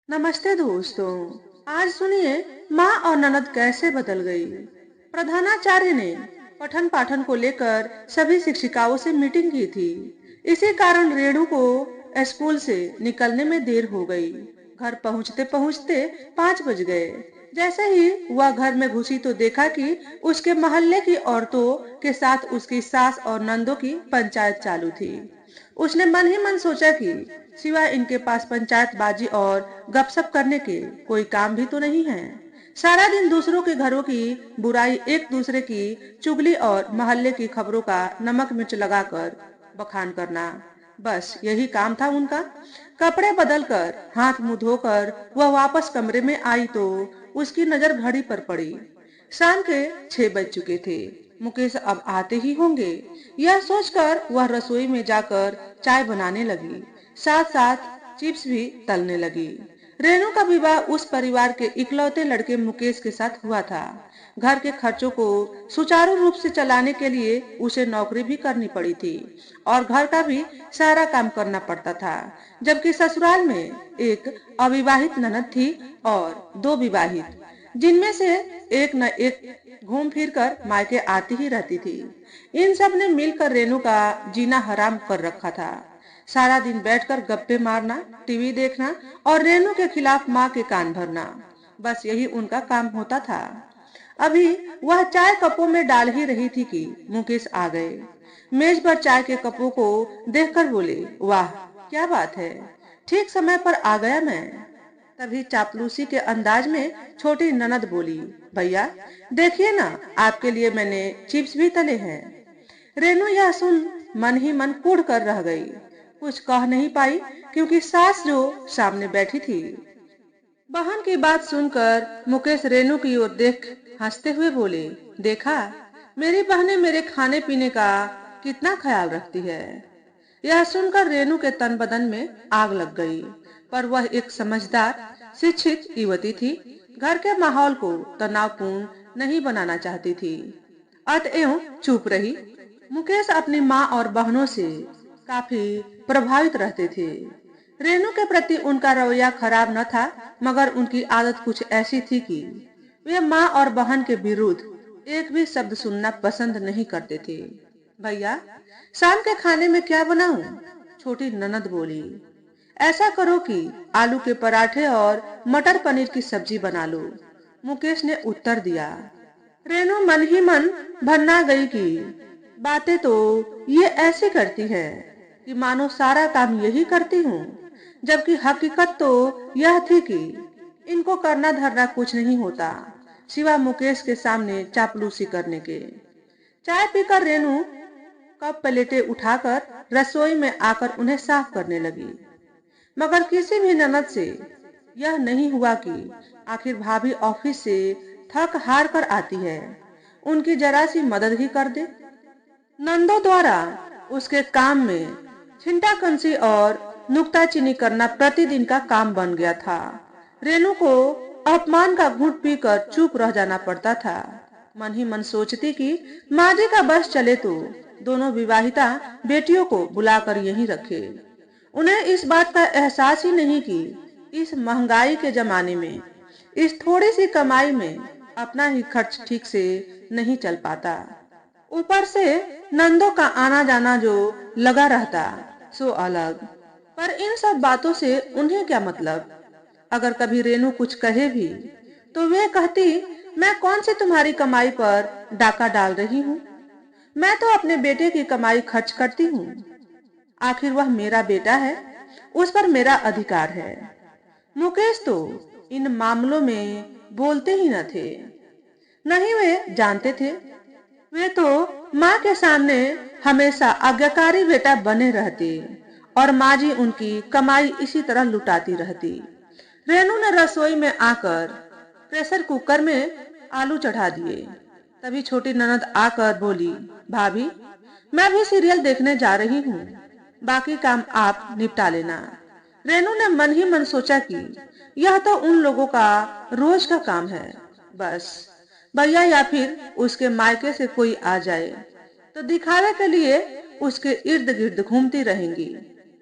नमस्ते दोस्तों। आज सुनिए माँ और ननद कैसे बदल गई। प्रधानाचार्य ने पठन पाठन को लेकर सभी शिक्षिकाओं से मीटिंग की थी। इसी कारण रेणु को स्कूल से निकलने में देर हो गई। घर पहुंचते पहुंचते 5 बज गए। जैसे ही वह घर में घुसी तो देखा कि उसके मोहल्ले की औरतों के साथ उसकी सास और नंदों की पंचायत चालू थी। उसने मन ही मन सोचा कि सिवाय इनके पास पंचायतबाजी और गपशप करने के कोई काम भी तो नहीं है। सारा दिन दूसरों के घरों की बुराई, एक दूसरे की चुगली और मोहल्ले की खबरों का नमक मिर्च लगाकर बखान करना, बस यही काम था उनका। कपड़े बदलकर हाथ मुंह धोकर वह वापस कमरे में आई तो उसकी नजर घड़ी पर पड़ी। शाम के 6 बज चुके थे। मुकेश अब आते ही होंगे। यह सोचकर वह रसोई में जाकर चाय बनाने लगी, साथ साथ चिप्स भी तलने लगी। रेणु का विवाह उस परिवार के इकलौते लड़के मुकेश के साथ हुआ था। घर के खर्चों को सुचारू रूप से चलाने के लिए उसे नौकरी भी करनी पड़ी थी और घर का भी सारा काम करना पड़ता था। जबकि ससुराल में एक अविवाहित ननद थी और 2 विवाहित, जिनमें से एक न एक घूम फिर कर मायके आती ही रहती थी। इन सब ने मिलकर रेणु का जीना हराम कर रखा था। सारा दिन बैठकर गप्पे मारना, टीवी देखना और रेणु के खिलाफ माँ के कान भरना, बस यही उनका काम होता था। अभी वह चाय कपों में डाल ही रही थी कि मुकेश आ गए। मेज पर चाय के कपों को देखकर बोले, वाह क्या बात है, ठीक समय पर आ गया मैं। तभी चापलूसी के अंदाज में छोटी ननद बोली, भैया देखिए ना, आपके लिए मैंने चिप्स भी तले हैं। रेणु यह सुन मन ही मन कूढ़ कर रह गई। कुछ कह नहीं पाई क्योंकि सास जो सामने बैठी थी। बहन की बात सुनकर मुकेश रेणु की ओर देख हंसते हुए बोले, देखा मेरी बहनें मेरे खाने पीने का कितना ख्याल रखती है। यह सुनकर रेणु के तन बदन में आग लग गई, पर वह एक समझदार शिक्षित युवती थी। घर के माहौल को तनावपूर्ण नहीं बनाना चाहती थी, अतएव चुप रही। मुकेश अपनी माँ और बहनों से काफी प्रभावित रहते थे। रेणु के प्रति उनका रवैया खराब न था, मगर उनकी आदत कुछ ऐसी थी कि वे माँ और बहन के विरुद्ध एक भी शब्द सुनना पसंद नहीं करते थे। भैया शाम के खाने में क्या बनाऊं? छोटी ननद बोली, ऐसा करो कि आलू के पराठे और मटर पनीर की सब्जी बना लो। मुकेश ने उत्तर दिया। रेणु मन ही मन भन्ना गई कि बातें तो ये ऐसी करती है कि मानो सारा काम यही करती हूँ, जबकि हकीकत तो यह थी कि इनको करना धरना कुछ नहीं होता सिवा मुकेश के सामने चापलूसी करने के। चाय पीकर रेणु कप प्लेटें उठाकर रसोई में आकर उन्हें साफ करने लगी, मगर किसी भी ननद से यह नहीं हुआ कि आखिर भाभी ऑफिस से थक हार कर आती है, उनकी जरा सी मदद ही कर दे। नंदों द्वारा उसके काम में छिंटाकंसी और नुक्ताचीनी करना प्रतिदिन का काम बन गया था। रेणु को अपमान का घूंट पीकर चुप रह जाना पड़ता था। मन ही मन सोचती कि माँ जी का बस चले तो दोनों विवाहिता बेटियों को बुलाकर यहीं रखे। उन्हें इस बात का एहसास ही नहीं कि इस महंगाई के जमाने में इस थोड़ी सी कमाई में अपना ही खर्च ठीक से नहीं चल पाता। ऊपर से नंदों का आना जाना जो लगा रहता सो अलग। पर इन सब बातों से उन्हें क्या मतलब। अगर कभी रेणु कुछ कहे भी तो वे कहती, मैं कौन सी तुम्हारी कमाई पर डाका डाल रही हूँ, मैं तो अपने बेटे की कमाई खर्च करती हूँ। आखिर वह मेरा बेटा है, उस पर मेरा अधिकार है। मुकेश तो इन मामलों में बोलते ही न थे, नहीं वे जानते थे। वे तो माँ के सामने हमेशा आज्ञाकारी बेटा बने रहते और माँ जी उनकी कमाई इसी तरह लुटाती रहती। रेणु ने रसोई में आकर प्रेशर कुकर में आलू चढ़ा दिए। तभी छोटी ननद आकर बोली, भाभी मैं भी सीरियल देखने जा रही हूँ, बाकी काम आप निपटा लेना। रेणु ने मन ही मन सोचा कि यह तो उन लोगों का रोज का काम है, बस भैया या फिर उसके मायके से कोई आ जाए तो दिखावे के लिए उसके इर्द गिर्द घूमती रहेंगी।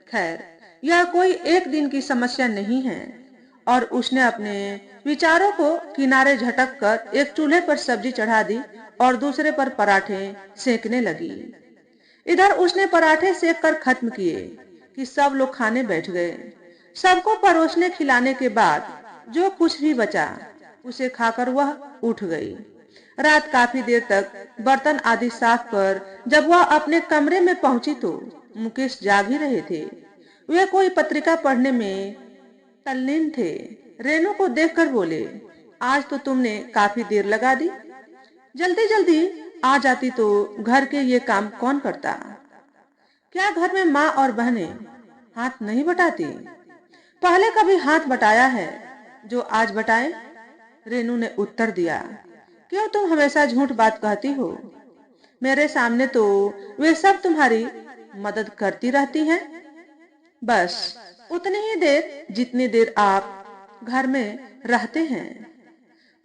खैर यह कोई एक दिन की समस्या नहीं है और उसने अपने विचारों को किनारे झटक कर एक चूल्हे पर सब्जी चढ़ा दी और दूसरे पर पराठे सेकने लगी। इधर उसने पराठे सेक कर खत्म किए कि सब लोग खाने बैठ गए। सबको परोसने खिलाने के बाद जो कुछ भी बचा उसे खाकर वह उठ गई। रात काफी देर तक बर्तन आदि साफ कर जब वह अपने कमरे में पहुंची तो मुकेश जाग ही रहे थे। वे कोई पत्रिका पढ़ने में तल्लीन थे। रेनू को देखकर बोले, आज तो तुमने काफी देर लगा दी। जल्दी जल्दी आ जाती तो घर के ये काम कौन करता। क्या घर में माँ और बहनें हाथ नहीं बटाती? पहले कभी हाथ बटाया है जो आज बटाए? रेनू ने उत्तर दिया। क्यों तुम हमेशा झूठ बात कहती हो? मेरे सामने तो वे सब तुम्हारी मदद करती रहती हैं। बस उतनी ही देर जितनी देर आप घर में रहते हैं।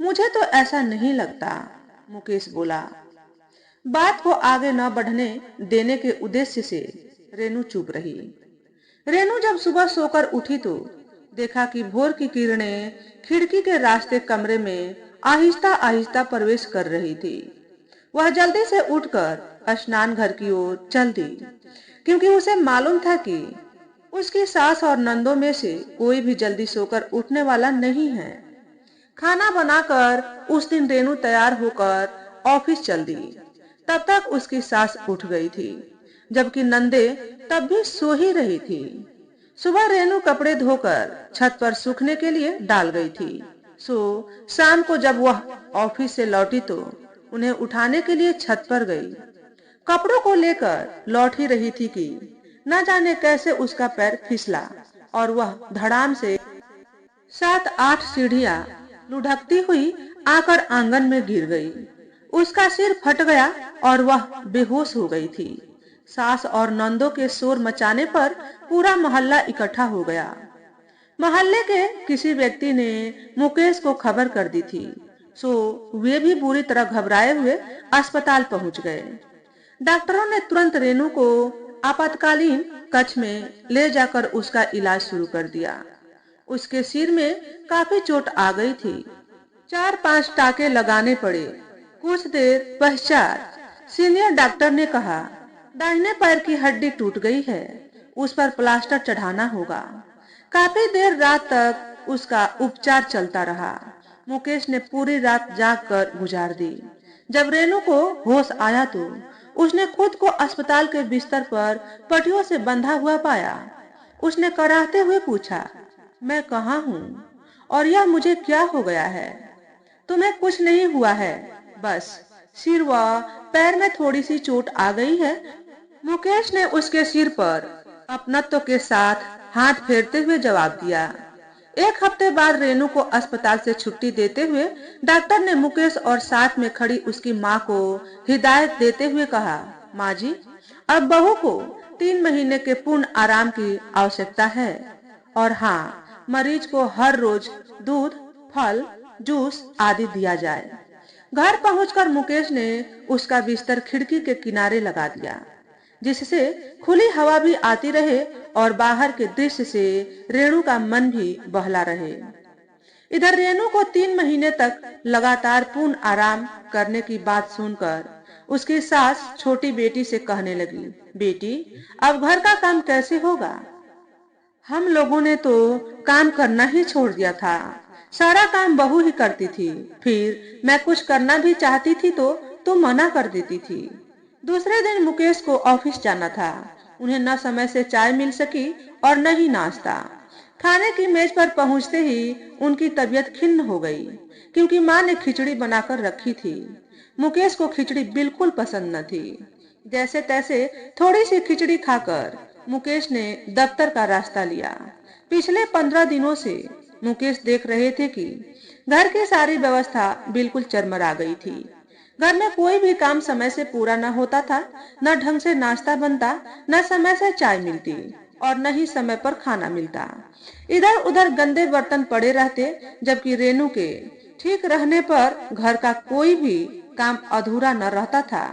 मुझे तो ऐसा नहीं लगता, मुकेश बोला। बात को आगे न बढ़ने देने के उद्देश्य से रेनू चुप रही। रेनू जब सुबह सोकर उठी तो देखा कि भोर की किरणें खिड़की के रास्ते कमरे में आहिस्ता आहिस्ता प्रवेश कर रही थी। वह जल्दी से उठकर स्नान घर की ओर चल दी, क्योंकि उसे मालूम था कि उसकी सास और नंदों में से कोई भी जल्दी सोकर उठने वाला नहीं है। खाना बनाकर उस दिन रेनू तैयार होकर ऑफिस चल दी। तब तक उसकी सास उठ गई थी, जबकि नंदे तब भी सो ही रही थी। सुबह रेनू कपड़े धोकर छत पर सूखने के लिए डाल गई थी। शाम को जब वह ऑफिस से लौटी तो उन्हें उठाने के लिए छत पर गई। कपड़ों को लेकर लौट ही रही थी कि न जाने कैसे उसका पैर फिसला और वह धड़ाम से 7-8 सीढ़ियां लुढ़कती हुई आकर आंगन में गिर गई। उसका सिर फट गया और वह बेहोश हो गई थी। सास और नंदों के शोर मचाने पर पूरा मोहल्ला इकट्ठा हो गया। मोहल्ले के किसी व्यक्ति ने मुकेश को खबर कर दी थी, वे भी बुरी तरह घबराए हुए अस्पताल पहुंच गए। डॉक्टरों ने तुरंत रेनू को आपातकालीन कक्ष में ले जाकर उसका इलाज शुरू कर दिया। उसके सिर में काफी चोट आ गई थी। 4-5 टाके लगाने पड़े। कुछ देर पश्चात सीनियर डॉक्टर ने कहा, दाहिने पैर की हड्डी टूट गई है, उस पर प्लास्टर चढ़ाना होगा। काफी देर रात तक उसका उपचार चलता रहा। मुकेश ने पूरी रात जाग कर गुजार दी। जब रेनू को होश आया तो उसने खुद को अस्पताल के बिस्तर पर पट्टियों से बंधा हुआ पाया। उसने कराहते हुए पूछा, मैं कहाँ हूँ और यह मुझे क्या हो गया है? तुम्हें कुछ नहीं हुआ है, बस सिर व पैर में थोड़ी सी चोट आ गई है। मुकेश ने उसके सिर पर अपनत्व के साथ हाथ फेरते हुए जवाब दिया। 1 हफ्ते बाद रेनू को अस्पताल से छुट्टी देते हुए डॉक्टर ने मुकेश और साथ में खड़ी उसकी माँ को हिदायत देते हुए कहा, माँ जी, अब बहू को 3 महीने के पूर्ण आराम की आवश्यकता है और हाँ, मरीज को हर रोज दूध, फल, जूस आदि दिया जाए। घर पहुंचकर मुकेश ने उसका बिस्तर खिड़की के किनारे लगा दिया, जिससे खुली हवा भी आती रहे और बाहर के दृश्य से रेणु का मन भी बहला रहे। इधर रेणु को 3 महीने तक लगातार पूर्ण आराम करने की बात सुनकर उसकी सास छोटी बेटी से कहने लगी, बेटी, अब घर का काम कैसे होगा? हम लोगों ने तो काम करना ही छोड़ दिया था। सारा काम बहू ही करती थी। फिर मैं कुछ करना भी चाहती थी तो तुम मना कर देती थी। दूसरे दिन मुकेश को ऑफिस जाना था। उन्हें न समय से चाय मिल सकी और न ही नाश्ता। खाने की मेज पर पहुंचते ही उनकी तबीयत खिन्न हो गई, क्योंकि माँ ने खिचड़ी बनाकर रखी थी। मुकेश को खिचड़ी बिल्कुल पसंद न थी। जैसे तैसे थोड़ी सी खिचड़ी खाकर मुकेश ने दफ्तर का रास्ता लिया। पिछले 15 दिनों से मुकेश देख रहे थे कि घर की सारी व्यवस्था बिल्कुल चरमरा गई थी। घर में कोई भी काम समय से पूरा न होता था, न ढंग से नाश्ता बनता, न समय से चाय मिलती और न ही समय पर खाना मिलता। इधर उधर गंदे बर्तन पड़े रहते, जबकि रेनू के ठीक रहने पर घर का कोई भी काम अधूरा न रहता था।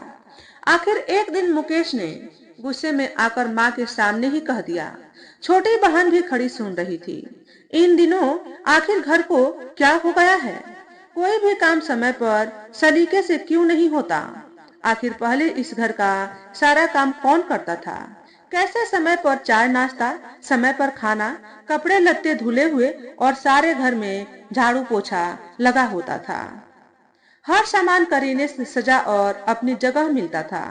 आखिर एक दिन मुकेश ने गुस्से में आकर माँ के सामने ही कह दिया, छोटी बहन भी खड़ी सुन रही थी। इन दिनों आखिर घर को क्या हो गया है? कोई भी काम समय पर सलीके से क्यों नहीं होता? आखिर पहले इस घर का सारा काम कौन करता था? कैसे समय पर चाय नाश्ता, समय पर खाना, कपड़े लत्ते धुले हुए और सारे घर में झाड़ू पोछा लगा होता था। हर सामान करीने से सजा और अपनी जगह मिलता था,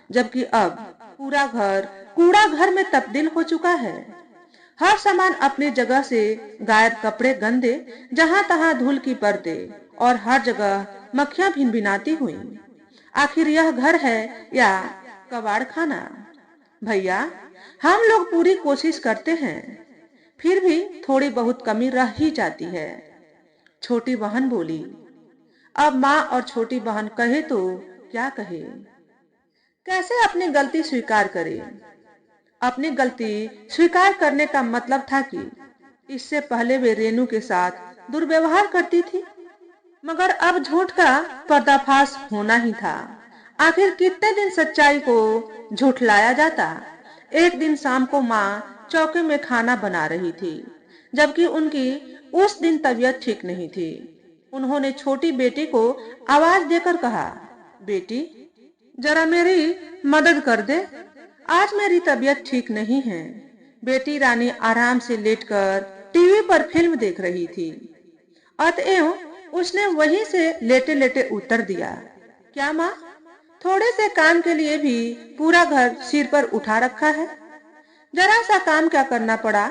जबकि अब पूरा घर कूड़ा घर में तब्दील हो चुका है। हर सामान अपनी जगह से गायब, कपड़े गंदे, जहां तहां धूल की परतें और हर जगह मक्खियां भिनभिनाती हुई। आखिर यह घर है या कबाड़ खाना? भैया, हम लोग पूरी कोशिश करते हैं, फिर भी थोड़ी बहुत कमी रह ही जाती है। छोटी बहन बोली। अब माँ और छोटी बहन कहे तो क्या कहे? कैसे अपनी गलती स्वीकार करे? अपनी गलती स्वीकार करने का मतलब था कि इससे पहले वे रेनू के साथ दुर्व्यवहार करती थी, मगर अब झूठ का पर्दाफाश होना ही था। आखिर कितने दिन सच्चाई को झूठलाया जाता? एक दिन शाम को माँ चौके में खाना बना रही थी, जबकि उनकी उस दिन तबीयत ठीक नहीं थी। उन्होंने छोटी बेटी को आवाज देकर कहा, बेटी, जरा मेरी मदद कर दे, आज मेरी तबीयत ठीक नहीं है। बेटी रानी आराम से लेटकर टीवी पर फिल्म देख रही थी, अतएव उसने वहीं से लेटे लेटे उत्तर दिया, क्या माँ, थोड़े से काम के लिए भी पूरा घर सिर पर उठा रखा है? जरा सा काम क्या करना पड़ा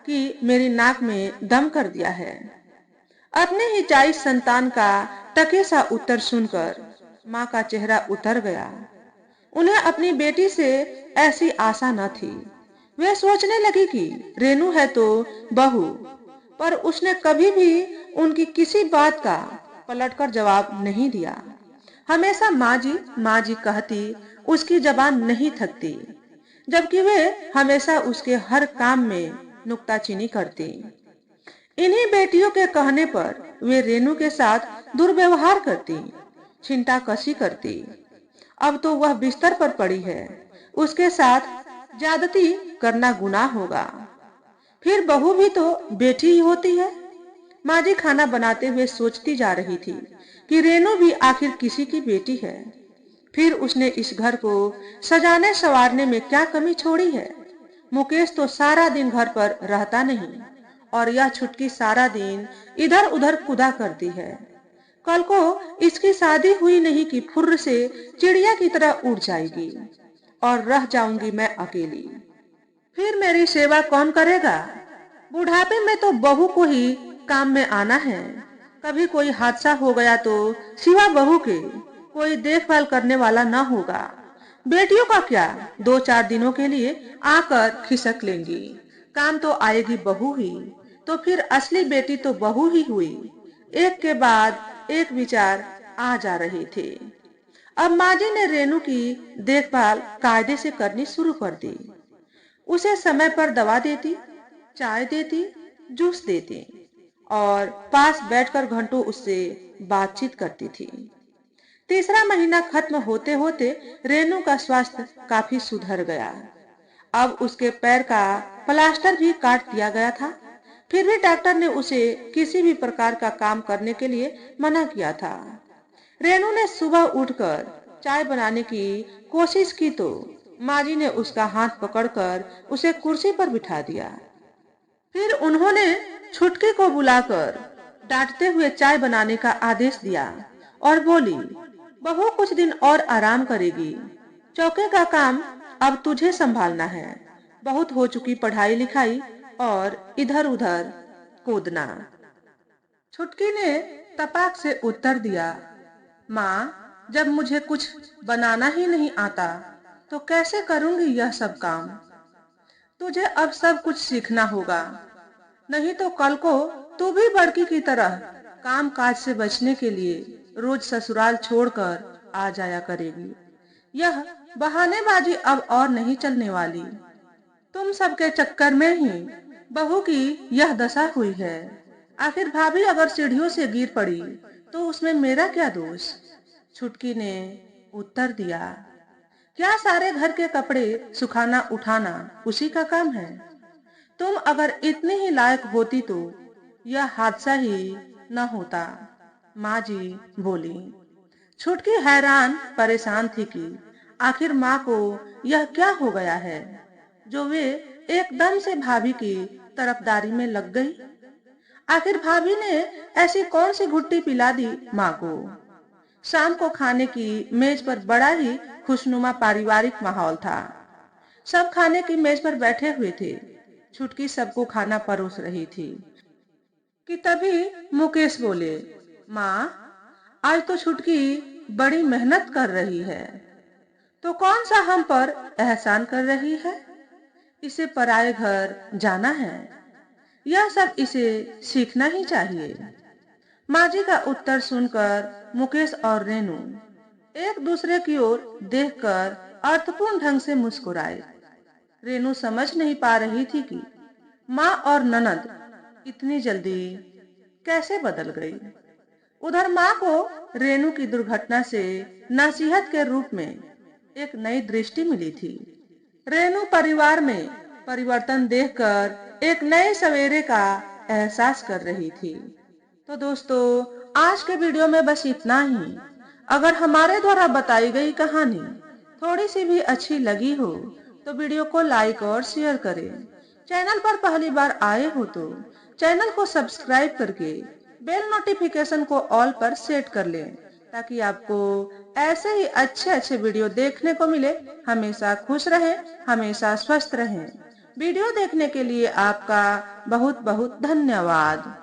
कि मेरी नाक में दम कर दिया है। अपने ही 40 संतान का टके सा उत्तर सुनकर माँ का चेहरा उतर गया। उन्हें अपनी बेटी से ऐसी आशा न थी। वे सोचने लगी कि रेनू है तो बहू, पर उसने कभी भी उनकी किसी बात का पलटकर जवाब नहीं दिया। हमेशा माँ जी कहती, उसकी जबान नहीं थकती, जबकि वे हमेशा उसके हर काम में नुक्ताचीनी करती। इन्हीं बेटियों के कहने पर वे रेनू के साथ दुर्व्यवहार करती, छिंटा कसी करती। अब तो वह बिस्तर पर पड़ी है, उसके साथ ज्यादती करना गुनाह होगा। फिर बहू भी तो बेटी ही होती है। माँ जी खाना बनाते हुए सोचती जा रही थी कि रेनू भी आखिर किसी की बेटी है। फिर उसने इस घर को सजाने संवारने में क्या कमी छोड़ी है? मुकेश तो सारा दिन घर पर रहता नहीं, और यह छुटकी सारा दिन इधर उधर कुदा करती है। कल को इसकी शादी हुई नहीं कि फुर्र से चिड़िया की तरह उड़ जाएगी और रह जाऊंगी मैं अकेली। फिर मेरी सेवा कौन करेगा? बुढ़ापे में तो बहू को ही काम में आना है। कभी कोई हादसा हो गया तो सिवा बहू के कोई देखभाल करने वाला न होगा। बेटियों का क्या, 2-4 दिनों के लिए आकर खिसक लेंगी, काम तो आएगी बहू ही। तो फिर असली बेटी तो बहू ही हुई। एक के बाद एक विचार आ जा रहे थे। अब माँ जी ने रेनू की देखभाल कायदे से करनी शुरू कर दी। उसे समय पर दवा देती, चाय देती, जूस देती और पास बैठकर घंटों उससे बातचीत करती थी। तीसरा महीना खत्म होते होते रेनू का स्वास्थ्य काफी सुधर गया। अब उसके पैर का प्लास्टर भी काट दिया गया था। फिर भी डॉक्टर ने उसे किसी भी प्रकार का काम करने के लिए मना किया था। रेनू ने सुबह उठकर चाय बनाने की कोशिश की तो माँ जी ने उसका हाथ पकड़कर उसे कुर्सी पर बिठा दिया। फिर उन्होंने छुटकी को बुलाकर डांटते हुए चाय बनाने का आदेश दिया और बोली, बहू कुछ दिन और आराम करेगी, चौके का काम अब तुझे संभालना है। बहुत हो चुकी पढ़ाई लिखाई और इधर उधर कूदना। छुटकी ने तपाक से उत्तर दिया, माँ, जब मुझे कुछ बनाना ही नहीं आता तो कैसे करूंगी यह सब काम? तुझे अब सब कुछ सीखना होगा, नहीं तो कल को तू भी बड़की की तरह काम काज से बचने के लिए रोज ससुराल छोड़कर आ जाया करेगी। यह बहानेबाजी अब और नहीं चलने वाली। तुम सबके चक्कर में ही बहू की यह दशा हुई है। आखिर भाभी अगर सीढ़ियों से गिर पड़ी तो उसमें मेरा क्या दोष? छुटकी ने उत्तर दिया, क्या सारे घर के कपड़े सुखाना उठाना उसी का काम है? तुम अगर इतनी ही लायक होती तो यह हादसा ही न होता। माँ जी बोली। छुटकी हैरान परेशान थी कि आखिर माँ को यह क्या हो गया है जो वे एकदम से भाभी की तरफदारी में लग गई। आखिर भाभी ने ऐसी कौन सी घुट्टी पिला दी माँ को। शाम को खाने की मेज पर बड़ा ही खुशनुमा पारिवारिक माहौल था। सब खाने की मेज पर बैठे हुए थे। छुटकी सबको खाना परोस रही थी कि तभी मुकेश बोले, माँ, आज तो छुटकी बड़ी मेहनत कर रही है, तो कौन सा हम पर एहसान कर रही है। इसे पराए घर जाना है, यह सब इसे सीखना ही चाहिए। माँ जी का उत्तर सुनकर मुकेश और रेनू एक दूसरे की ओर देखकर अर्थपूर्ण ढंग से मुस्कुराए। रेनू समझ नहीं पा रही थी कि माँ और ननद इतनी जल्दी कैसे बदल गई। उधर माँ को रेनू की दुर्घटना से नसीहत के रूप में एक नई दृष्टि मिली थी। रेनू परिवार में परिवर्तन देखकर एक नए सवेरे का एहसास कर रही थी। तो दोस्तों, आज के वीडियो में बस इतना ही। अगर हमारे द्वारा बताई गई कहानी थोड़ी सी भी अच्छी लगी हो तो वीडियो को लाइक और शेयर करें। चैनल पर पहली बार आए हो तो चैनल को सब्सक्राइब करके बेल नोटिफिकेशन को ऑल पर सेट कर लें ताकि आपको ऐसे ही अच्छे अच्छे वीडियो देखने को मिले। हमेशा खुश रहें, हमेशा स्वस्थ रहें। वीडियो देखने के लिए आपका बहुत बहुत धन्यवाद।